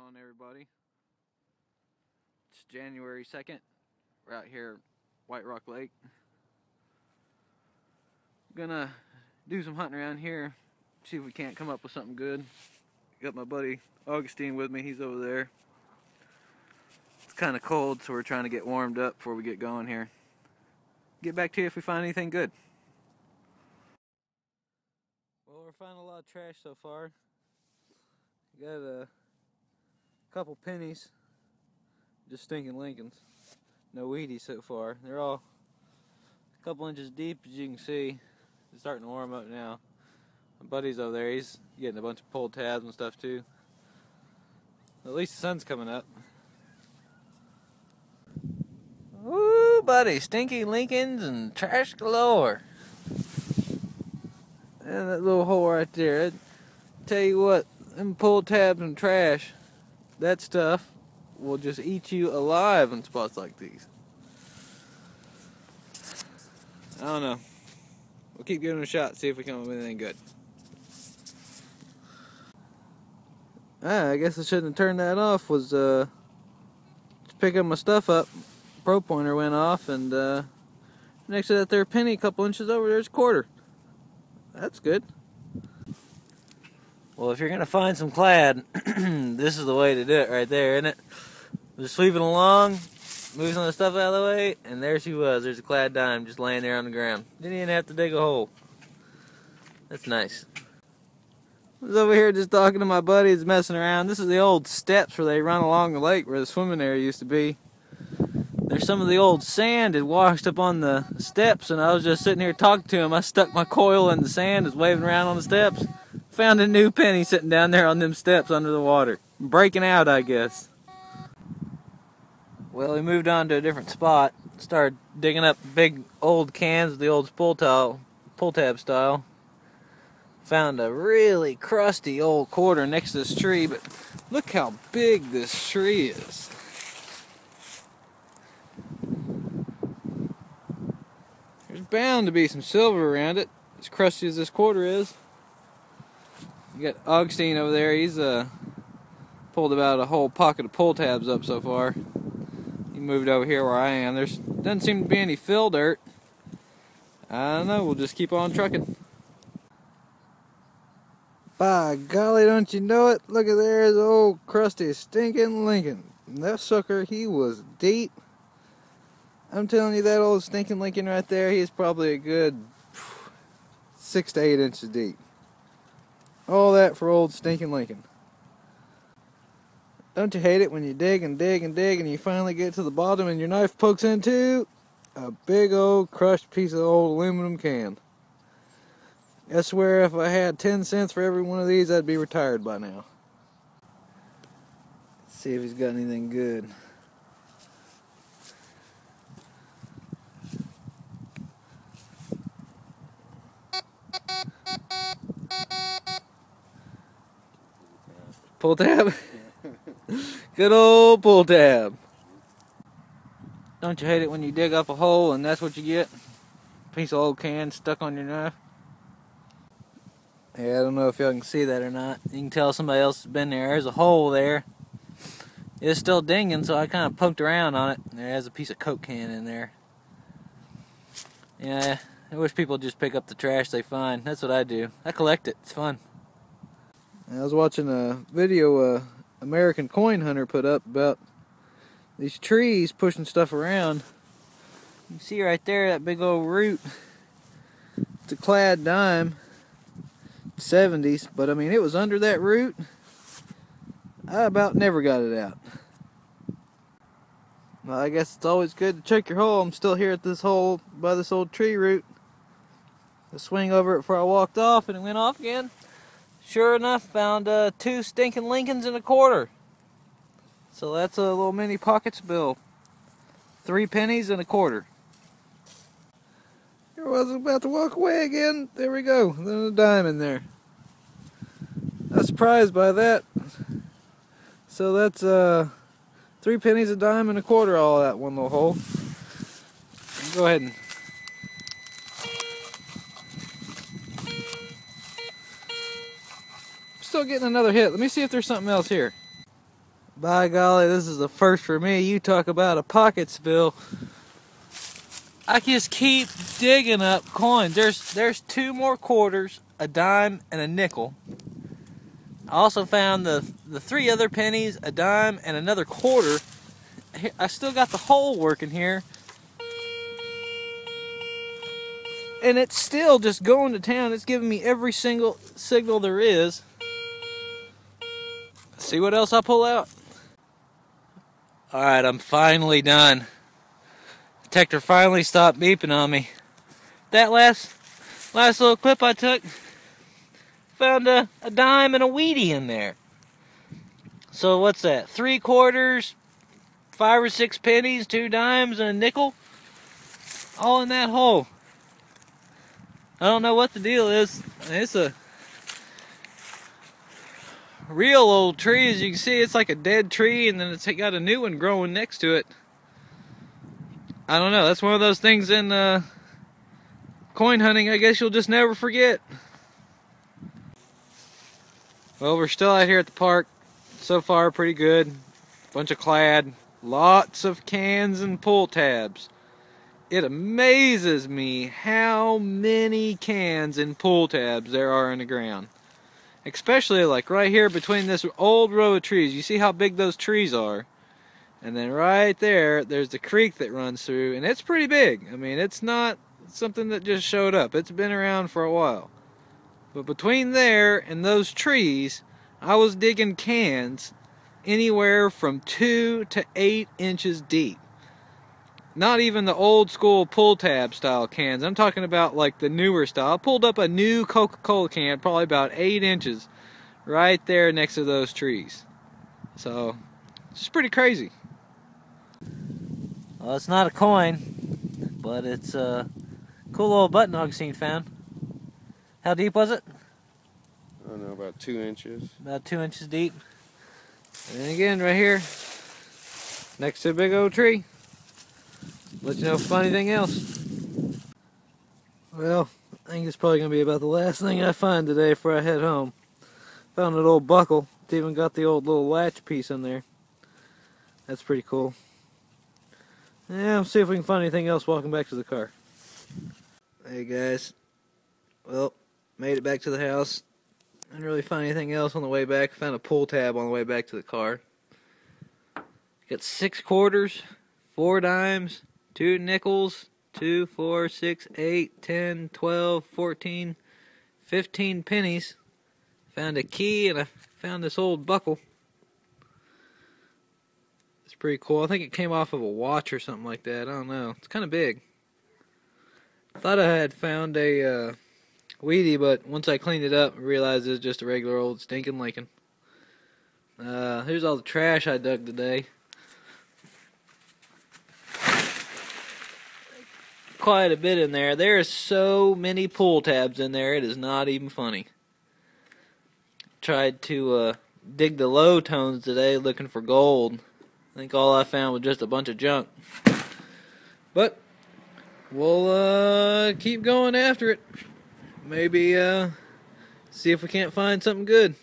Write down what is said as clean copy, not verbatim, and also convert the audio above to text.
on, everybody? It's January 2nd. We're out here at White Rock Lake. Gonna do some hunting around here, see if we can't come up with something good. Got my buddy Augustine with me, he's over there. It's kind of cold, so we're trying to get warmed up before we get going here. Get back to you if we find anything good. Well, we're finding a lot of trash so far. Got a couple pennies, just stinking Lincolns. No Wheaties so far. They're all a couple inches deep, as you can see. It's starting to warm up now. My buddy's over there, he's getting a bunch of pull tabs and stuff too. At least the sun's coming up. Ooh, buddy, stinky Lincolns and trash galore. And that little hole right there. I tell you what, them pull tabs and trash, that stuff will just eat you alive in spots like these. I don't know. We'll keep giving it a shot, see if we come up with anything good. I guess I shouldn't have turned that off. Was just picking my stuff up. Pro pointer went off, and next to that there penny, a couple inches over, there's a quarter. That's good. Well, if you're gonna find some clad, this is the way to do it right there, isn't it? Just sweeping along, move some of the stuff out of the way, and there she was. There's a clad dime just laying there on the ground. Didn't even have to dig a hole. That's nice. I was over here just talking to my buddies, messing around. This is the old steps where they run along the lake where the swimming area used to be. There's some of the old sand had washed up on the steps, and I was just sitting here talking to him. I stuck my coil in the sand, was waving around on the steps. Found a new penny sitting down there on them steps under the water. Breaking out, I guess. Well, we moved on to a different spot. Started digging up big old cans of the old pull tab style. Found a really crusty old quarter next to this tree, but look how big this tree is. There's bound to be some silver around it, as crusty as this quarter is. You got Augustine over there, he's pulled about a whole pocket of pull tabs up so far. He moved over here where I am. Doesn't seem to be any fill dirt. I don't know, we'll just keep on trucking. By golly, don't you know it? Look at there's old crusty stinking Lincoln. And that sucker, he was deep. I'm telling you, that old stinking Lincoln right there, he's probably a good 6 to 8 inches deep. All that for old stinking Lincoln. Don't you hate it when you dig and dig and dig and you finally get to the bottom and your knife pokes into a big old crushed piece of old aluminum can? I swear if I had 10 cents for every one of these, I'd be retired by now. Let's see if he's got anything good. Pull tab? Good old pull tab. Don't you hate it when you dig up a hole and that's what you get? A piece of old can stuck on your knife? Yeah, I don't know if y'all can see that or not. You can tell somebody else has been there. There's a hole there. It's still dinging, so I kind of poked around on it. There's a piece of Coke can in there. Yeah, I wish people would just pick up the trash they find. That's what I do. I collect it. It's fun. I was watching a video American Coin Hunter put up about these trees pushing stuff around. You see right there that big old root. It's a clad dime. 70s, but I mean it was under that root. I about never got it out. Well, I guess it's always good to check your hole. I'm still here at this hole by this old tree root. I swing over it before I walked off and it went off again. Sure enough, found 2 stinking Lincolns and a quarter. So that's a little mini pockets bill. 3 pennies and a quarter. Here I was about to walk away again. There we go. There's a dime in there. I was surprised by that. So that's 3 pennies, a dime, and a quarter all at one little hole. Go ahead and still getting another hit. Let me see if there's something else here. By golly, this is a first for me. You talk about a pocket spill. I just keep digging up coins. There's 2 more quarters, a dime, and a nickel. I also found the 3 other pennies, a dime, and another quarter. I still got the hole working here. And it's still just going to town. It's giving me every single signal there is. See what else I pull out? Alright, I'm finally done. The detector finally stopped beeping on me. That last little clip I took, found a dime and a Wheatie in there. So what's that? 3 quarters, 5 or 6 pennies, 2 dimes, and a nickel? All in that hole. I don't know what the deal is. It's a real old tree. As you can see, it's like a dead tree, and then it's got a new one growing next to it. I don't know. That's one of those things in coin hunting, I guess you'll just never forget. Well, we're still out here at the park. So far, pretty good. Bunch of clad. Lots of cans and pull tabs. It amazes me how many cans and pull tabs there are in the ground. Especially like right here between this old row of trees. You see how big those trees are? And then right there, there's the creek that runs through, and it's pretty big. I mean, it's not something that just showed up. It's been around for a while. But between there and those trees, I was digging cans anywhere from 2 to 8 inches deep. Not even the old school pull tab style cans. I'm talking about like the newer style. I pulled up a new Coca-Cola can, probably about 8 inches, right there next to those trees. So, it's pretty crazy. Well, it's not a coin, but it's a cool little button Augustine found. How deep was it? I don't know, about 2 inches. About 2 inches deep. And then again, right here, next to a big old tree. Let you know if anything else. Well, I think it's probably going to be about the last thing I find today before I head home. Found an old buckle. It's even got the old little latch piece in there. That's pretty cool. Yeah, we'll see if we can find anything else walking back to the car. Hey guys. Well, made it back to the house. Didn't really find anything else on the way back. Found a pull tab on the way back to the car. Got 6 quarters, 4 dimes, 2 nickels, 2, 4, 6, 8, 10, 12, 14, 15 pennies. Found a key, and I found this old buckle. It's pretty cool. I think it came off of a watch or something like that. I don't know. It's kind of big. Thought I had found a Wheatie, but once I cleaned it up, I realized it was just a regular old stinking Lincoln. Here's all the trash I dug today. Quite a bit in there. There are so many pull tabs in there, it is not even funny. Tried to dig the low tones today looking for gold. I think all I found was just a bunch of junk. But we'll keep going after it. Maybe see if we can't find something good.